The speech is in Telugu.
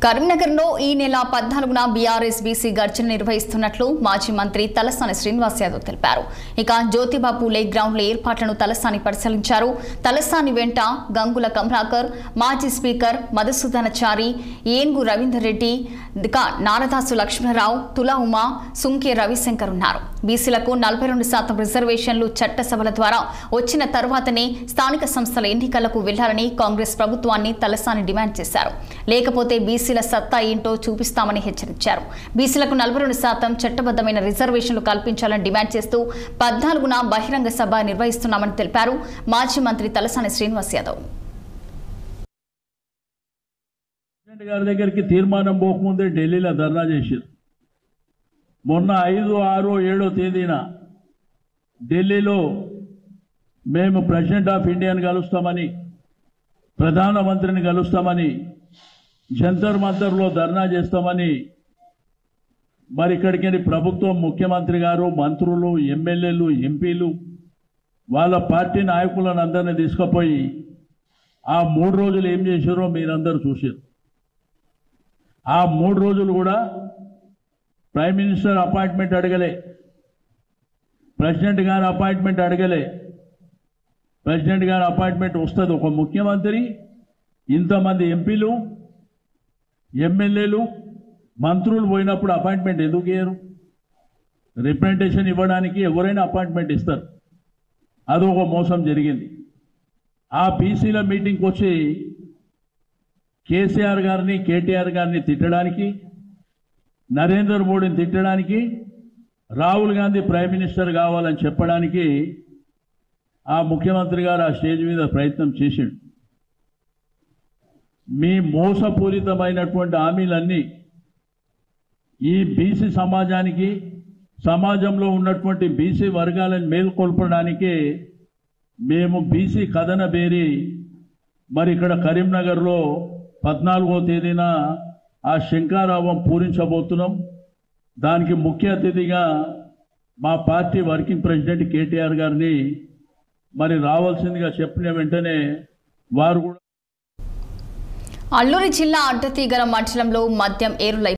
కరీంనగర్లో ఈ నెల 14న బీఆర్ఎస్ బీసీ గర్జన నిర్వహిస్తున్నట్లు మాజీ మంత్రి తలసాని శ్రీనివాస్ యాదవ్ తెలిపారు. ఇక జ్యోతిబా పూలే గ్రౌండ్ల ఏర్పాట్లను తలసాని పరిశీలించారు. తలసాని వెంట గంగుల కమలాకర్, మాజీ స్పీకర్ మధుసూదనాచారి, ఏనుగు రవీందర్ రెడ్డి, నారదాసు లక్ష్మణరావు, తులా ఉమా, సుంకే రవిశంకర్ ఉన్నారు. బీసీలకు 42% రిజర్వేషన్లు చట్టసభల ద్వారా వచ్చిన తర్వాతనే స్థానిక సంస్థల ఎన్నికలకు వెళ్లాలని కాంగ్రెస్ ప్రభుత్వాన్ని తలసాని డిమాండ్ చేశారు. లేకపోతే బీసీల సత్తా ఏంటో చూపిస్తామని హెచ్చరించారు. బీసీలకు 42% చట్టబద్దమైన రిజర్వేషన్లు కల్పించాలని డిమాండ్ చేస్తూ 14న బహిరంగ సభ నిర్వహిస్తున్నామని తెలిపారు మాజీ మంత్రి తలసాని శ్రీనివాస్ యాదవ్. గారి దగ్గరికి తీర్మానం పోకముందే ఢిల్లీలో ధర్నా చేశారు. మొన్న 5, 6, 7 తేదీన ఢిల్లీలో మేము ప్రెసిడెంట్ ఆఫ్ ఇండియాని కలుస్తామని, ప్రధానమంత్రిని కలుస్తామని, జంతర్ మంతర్లో ధర్నా చేస్తామని మరి ఇక్కడికి ప్రభుత్వం, ముఖ్యమంత్రి గారు, మంత్రులు, ఎమ్మెల్యేలు, ఎంపీలు వాళ్ళ పార్టీ నాయకులను అందరినీ తీసుకుపోయి ఆ 3 రోజులు ఏం చేశారో మీరందరూ చూశారు. ఆ 3 రోజులు కూడా ప్రైమ్ మినిస్టర్ అపాయింట్మెంట్ అడగలే, ప్రెసిడెంట్ గారి అపాయింట్మెంట్ అడగలే. ప్రెసిడెంట్ గారి అపాయింట్మెంట్ వస్తుంది. ఒక ముఖ్యమంత్రి ఇంతమంది ఎంపీలు, ఎమ్మెల్యేలు, మంత్రులు పోయినప్పుడు అపాయింట్మెంట్ ఎందుకు ఇయ్యరు? రిప్రజెంటేషన్ ఇవ్వడానికి ఎవరైనా అపాయింట్మెంట్ ఇస్తారు. అదొక మోసం జరిగింది. ఆ బీసీల మీటింగ్కి వచ్చి కేసీఆర్ గారిని, కేటీఆర్ గారిని తిట్టడానికి, నరేంద్ర మోడీని తిట్టడానికి, రాహుల్ గాంధీ ప్రైమ్ మినిస్టర్ కావాలని చెప్పడానికి ఆ ముఖ్యమంత్రి గారు ఆ స్టేజ్ మీద ప్రయత్నం చేసిండు. మీ మోసపూరితమైనటువంటి హామీలన్నీ ఈ బీసీ సమాజానికి, సమాజంలో ఉన్నటువంటి బీసీ వర్గాలను మేల్కొల్పడానికి మేము బీసీ కథన బేరి మరి ఇక్కడ కరీంనగర్లో 14వ తేదీన ఆ శంఖారావం పూరించబోతున్నాం. దానికి ముఖ్య అతిథిగా మా పార్టీ వర్కింగ్ ప్రెసిడెంట్ కేటీఆర్ గారిని మరి రావాల్సిందిగా చెప్పిన వెంటనే వారు కూడా అల్లూరి జిల్లా అడ్డతీగల మండలంలో మద్యం ఏరులై